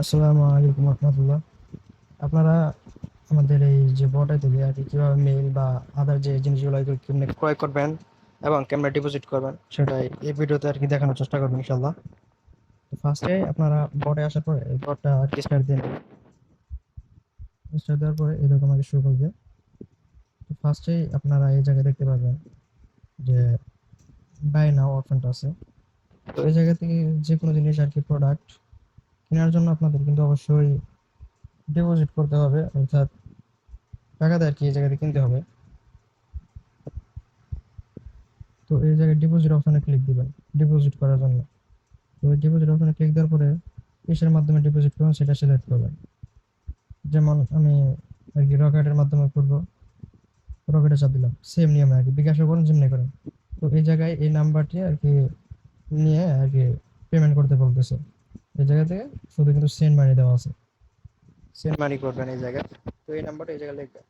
আসসালামু আলাইকুম রহমতুল্লাহ। আপনারা আমাদের এই যে বটাই থেকে আর কি কিভাবে মেইল বা আদার যে জিনিসগুলো এগুলো কেমনে ক্রয় করবেন এবং কেমনে ডিপোজিট করবেন সেটাই এই ভিডিওতে আর কি দেখানোর চেষ্টা করবেন ইনশাল্লাহ। তো ফার্স্টে আপনারা বটে আসার পরে এই বটটা আর কি স্টার্ট দিন। স্টার্ট দেওয়ার পরে এরকম আগে শুরু করবে। তো ফার্স্টেই আপনারা এই জায়গায় দেখতে পাবেন যে বাই নাও অপশনটা আছে। তো এই জায়গা থেকে যে কোনো জিনিস আর কি প্রোডাক্ট কেনার জন্য আপনাদের কিন্তু অবশ্যই ডিপোজিট করতে হবে, অর্থাৎ টাকা দিয়ে আর কি এই জায়গাতে কিনতে হবে। তো এই জায়গায় ডিপোজিট অপশনে ক্লিক দিবেন ডিপোজিট করার জন্য। তো এই ডিপোজিট অপশনে ক্লিক দেওয়ার পরে কিসের মাধ্যমে ডিপোজিট করবেন সেটা সিলেক্ট করবেন। যেমন আমি আর কি রকেটের মাধ্যমে করবো, রকেটে চাপ দিলাম। সেম নিয়মে আর কি বিকাশও করুন যেমনি করেন। তো এই জায়গায় এই নাম্বারটি আর কি নিয়ে আর কি পেমেন্ট করতে বলতেছে। এই জায়গা থেকে শুধু কিন্তু সেন্ড মানি দেওয়া আছে, সেন্ড মানি করবেন এই জায়গায়। তো এই নাম্বারটা এই জায়গায় লিখবেন।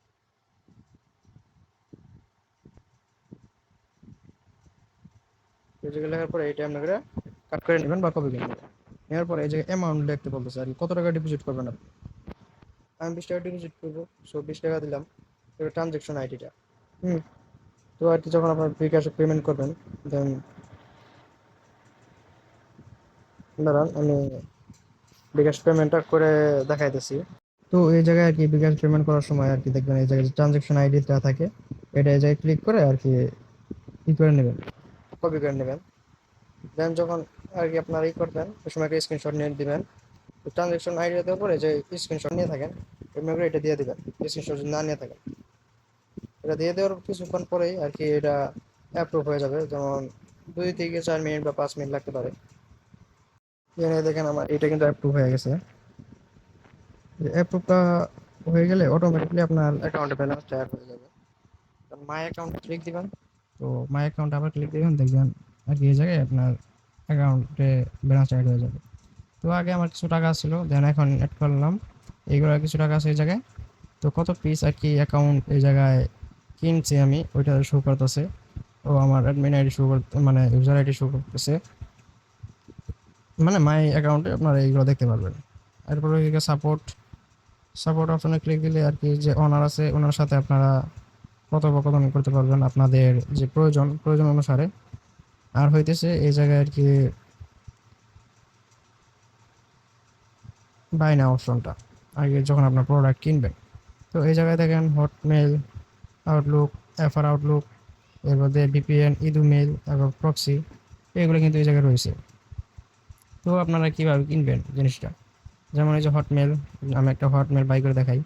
এই জায়গায় লেখার পরে এটা আপনারা কাট করে নেবেন বা কপি করে নেবেন। নেওয়ার পরে এই জায়গায় অ্যামাউন্ট লিখতে বলতেছে আর কি কত টাকা ডিপোজিট করবেন আপনি। আমি 20 টাকা ডিপোজিট করবো, সো 20 টাকা দিলাম। এবার ট্রানজ্যাকশন আইডিটা হুম তো আর কি যখন আপনার বিকাশে পেমেন্ট করবেন দেন দাঁড়ান আমি বিকাশ পেমেন্টটা করে দেখাইতেছি। তো এই জায়গায় আর কি বিকাশ পেমেন্ট করার সময় আর কি দেখবেন এই জায়গায় ট্রানজ্যাকশন আইডিটা থাকে, এটা এই জায়গায় ক্লিক করে আর কি ই করে নেবেন, কপি করে নেবেন। দেন যখন আর কি আপনার ই করবেন ওই সময় একটা স্ক্রিনশট নিয়ে দিবেন। ট্রানজ্যাকশন আইডি দেওয়ার পরে যে স্ক্রিনশট নিয়ে থাকেন এমনি করে এটা দিয়ে দিবেন। স্ক্রিনশট যদি না নিয়ে থাকেন এটা দিয়ে দেওয়ার কিছুক্ষণ পরেই আর কি এটা অ্যাপ্রুভ হয়ে যাবে, যেমন 2 থেকে 4 মিনিট বা 5 মিনিট লাগতে পারে। এখানে দেখেন আমার এটা কিন্তু অ্যাপ্রুভ হয়ে গেছে। অ্যাপ্রুভটা হয়ে গেলে অটোমেটিকলি আপনার অ্যাকাউন্টে ব্যালেন্সটা অ্যাড হয়ে যাবে। মাই অ্যাকাউন্টে ক্লিক দিবেন। তো মাই অ্যাকাউন্টে আবার ক্লিক দিবেন, দেখবেন আর কি এই জায়গায় আপনার অ্যাকাউন্টে ব্যালেন্সটা অ্যাড হয়ে যাবে। তো আগে আমার কিছু টাকা ছিল, দেন এখন অ্যাড করলাম এইগুলো কিছু টাকা আছে এই জায়গায়। তো কত পিস আর কি অ্যাকাউন্ট এই জায়গায় কিনছি আমি ওইটা শো করতেছে। ও আমার অ্যাডমিন আইডি শো করতে মানে ইউজার আইডি শো করতেছে, মানে মাই অ্যাকাউন্টে আপনারা এইগুলো দেখতে পারবেন। এরপরে সাপোর্ট সাপোর্ট অপশনে ক্লিক দিলে আর কি যে ওনার আছে ওনার সাথে আপনারা কথোপকথন করতে পারবেন আপনাদের যে প্রয়োজন অনুসারে। আর হইতেছে এই জায়গায় আর কি বাই নাও অপশনটা আগে যখন আপনার প্রোডাক্ট কিনবেন। তো এই জায়গায় দেখেন হটমেল, আউটলুক, এফআর আউটলুক, এর মধ্যে ভিপিএন, ইদুমেল, তারপর প্রক্সি, এগুলো কিন্তু এই জায়গায় রয়েছে। তো আপনারা কীভাবে কিনবেন জিনিসটা, যেমন এই যে হটমেল, আমি একটা হটমেল বাই করে দেখাই।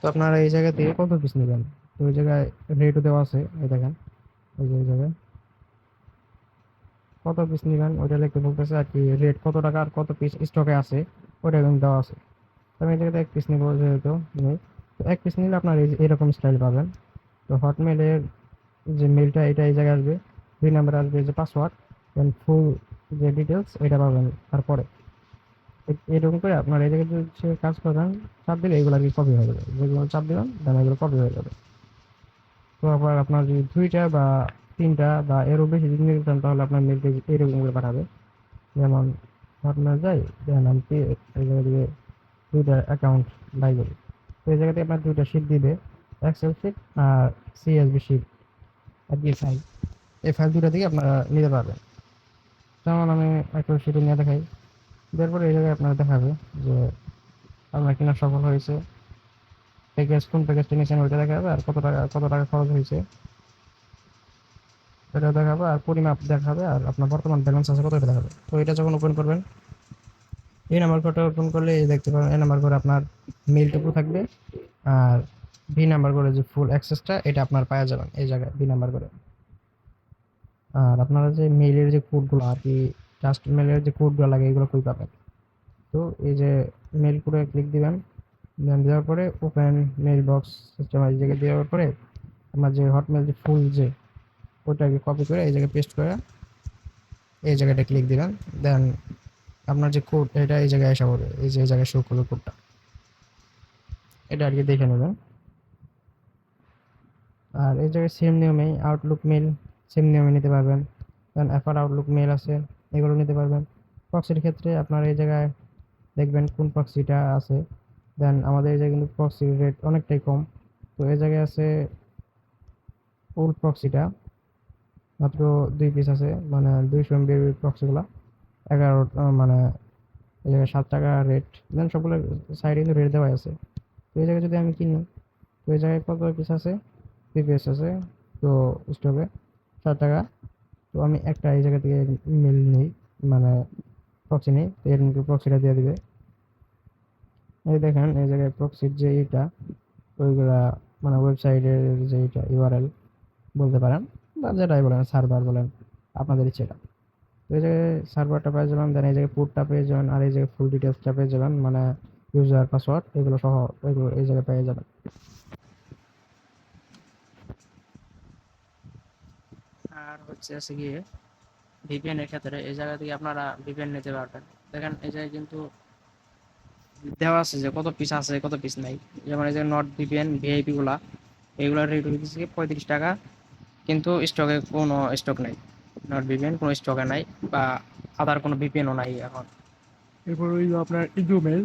তো আপনারা এই জায়গা থেকে কত পিস নেবেন, তো ওই জায়গায় রেটও দেওয়া আছে, এই দেখেন এই যে এই জায়গায় কত পিস নেবেন ওইটা লিখতে বলতেছে আর কি, রেট কত টাকা আর কত পিস স্টকে আছে ওইটা কিন্তু দেওয়া আছে। তো আমি এই জায়গাতে 1 পিস নেবো যেহেতু নেই। তো 1 পিস নিলে আপনার এরকম স্টাইল পাবেন। তো হটমেলের যে মেলটা এটা এই জায়গায় আসবে, 2 নাম্বার আসবে যে পাসওয়ার্ড, দেন ফুল যে ডিটেলস এটা পাবেন। তারপরে এরকম করে আপনার এই জায়গায় যে কাজ করবেন চাপ দিলে এগুলো আর কি কপি হয়ে যাবে, যেগুলো চাপ দিবেন দেন এগুলো কপি হয়ে যাবে। তো আবার আপনার যদি 2টা বা 3টা বা এরও বেশি যদি নিতে চান তাহলে আপনার মেলকে এরকম করে পাঠাবে। যেমন হটমেল যাই, দেন আমি এই জায়গা দিয়ে 2টা অ্যাকাউন্ট বাই করি। তো এই জায়গাতে আপনার 2টা শিট দিবে, এক্সেল শিট আর সিএসভি শিট আর কি ফাইল। এই ফাইল 2টা থেকে আপনারা নিতে পারবেন। যেমন আমি এক্সেল শিটে নিয়ে দেখাই, তারপরে এই জায়গায় আপনার দেখাবে যে আপনার কেনা সফল হয়েছে, প্যাকেজ কোন প্যাকেজটা নিয়েছেন ওইটা দেখাবে, আর কত টাকা খরচ হয়েছে এটা দেখাবে, আর পরিমাপ দেখাবে, আর আপনার বর্তমান ব্যালেন্স আছে কত এটা দেখাবে। তো এটা যখন ওপেন করবেন এই নাম্বার কোডটা ওপেন করলে এই দেখতে পাবেন এই নাম্বার করে আপনার মেইলটুকু থাকবে। আর বি নাম্বার করে যে ফুল অ্যাক্সেসটা এটা আপনার পাওয়া যাবেন এই জায়গায় বি নাম্বার করে। আর আপনারা যে মেইলের যে কোডগুলো আর কি জাস্ট মেইলের যে কোডগুলো লাগে এগুলো কই পাবেন। তো এই যে মেইল কোডে ক্লিক দিবেন, দেন দেওয়ার পরে ওপেন মেইল বক্স সিস্টেম এই জায়গায় দেওয়ার পরে আমার যে হটমেল যে ফুল যে ওটাকে কপি করে এই জায়গায় পেস্ট করে এই জায়গাটা ক্লিক দিবেন। দেন আপনার যে কোড এটা এই জায়গায় আসা পড়বে, এই যে এই জায়গায় শো করবে কোডটা, এটা আর কি দেখে নেবেন। আর এই জায়গায় সেম নিয়মেই আউটলুক মেল সেম নিয়মে নিতে পারবেন। দেন এফআর আউটলুক মেল আছে এগুলো নিতে পারবেন। প্রক্সির ক্ষেত্রে আপনার এই জায়গায় দেখবেন কোন প্রক্সিটা আছে। দেন আমাদের এই জায়গায় কিন্তু প্রক্সির রেট অনেকটাই কম। তো এই জায়গায় আছে ওল্ড প্রক্সিটা, মাত্র 2 পিস আছে, মানে 200 MB প্রক্সিগুলা 11 মানে এই জায়গায় 7 টাকা রেট। দেন সবগুলো সাইডে কিন্তু রেট দেওয়া আছে। তো এই জায়গায় যদি আমি কিনি, তো এই জায়গায় কত পিস আছে, 3 পিস আছে। তো স্টকে 7 টাকা। তো আমি একটা এই জায়গা থেকে মিল নিই, মানে প্রক্সি নেই, তো এর প্রক্সিটা দিয়ে দিবে। এই দেখেন এই জায়গায় প্রক্সির যে এটা, ওইগুলা মানে ওয়েবসাইটের যে এটা ইউআরএল বলতে পারেন, বা যেটাই বলেন, সার্ভার বলেন, আপনাদের ইচ্ছেটা। তো এই জায়গায় সার্ভারটা পেয়ে যাবেন, দেন এই জায়গায় পোর্টটা পেয়ে যাবেন, আর এই জায়গায় ফুল ডিটেলসটা পেয়ে যাবেন, মানে ইউজার পাসওয়ার্ড এগুলো সহ, এগুলো এই জায়গায় পেয়ে যাবেন। আর হচ্ছে আছে গিয়ে ভিপিএন এর ক্ষেত্রে এই জায়গা থেকে আপনারা ভিপিএন নিতে পারবেন। দেখেন এই জায়গায় কিন্তু দেওয়া আছে যে কত পিস আছে কত পিস নাই। যেমন এই যে নট ভিপিএন ভিআইপি গুলা, এগুলোর রেট হচ্ছে 35 টাকা, কিন্তু স্টকে কোনো স্টক নাই। নট ভিপিএন কোনো স্টকে নাই, বা আদার কোনো ভিপিএনও নাই এখন। এরপর ওই যে আপনার ইদুমেল,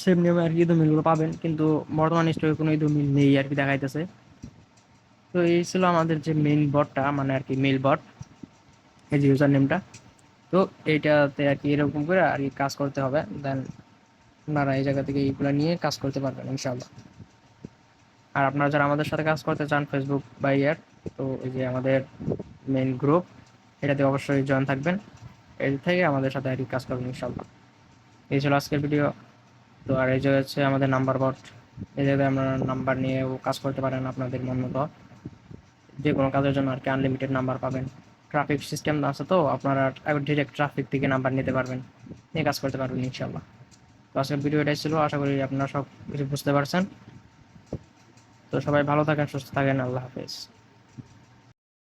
সেম নিয়মে আর কি ইদুমিলগুলো পাবেন, কিন্তু বর্তমান স্টকে কোনো ইদুমিল নেই আর কি দেখাইতেছে। তো এই ছিল আমাদের যে মেইন বটটা, মানে আর কি মেইল বট, এই যে ইউজার নেমটা। তো এইটাতে আর কি এরকম করে আর কি কাজ করতে হবে। দেন আপনারা এই জায়গা থেকে এইগুলো নিয়ে কাজ করতে পারবেন ইনশাআল্লাহ। আর আপনারা যারা আমাদের সাথে কাজ করতে চান ফেসবুক বা ইয়ার, তো এই যে আমাদের মেইন গ্রুপ, এটাতে অবশ্যই জয়েন থাকবেন। এর থেকে আমাদের সাথে আর কি কাজ করবেন ইনশাআল্লাহ। এই ছিল আজকের ভিডিও। তো আর এই যে হচ্ছে আমাদের নাম্বার বট, এই জায়গায় আপনারা নাম্বার নিয়েও কাজ করতে পারেন আপনাদের মন মতো। যে কোনো কাজের জন্য আর কি আনলিমিটেড নাম্বার পাবেন। ট্রাফিক সিস্টেম আছে, তো আপনারা ডিরেক্ট ট্রাফিক থেকে নাম্বার নিতে পারবেন, নিয়ে কাজ করতে পারবেন ইনশাআল্লাহ। তো আজকের ভিডিও এটাই ছিল, আশা করি আপনারা সব কিছু বুঝতে পারছেন। তো সবাই ভালো থাকেন, সুস্থ থাকেন, আল্লাহ হাফেজ।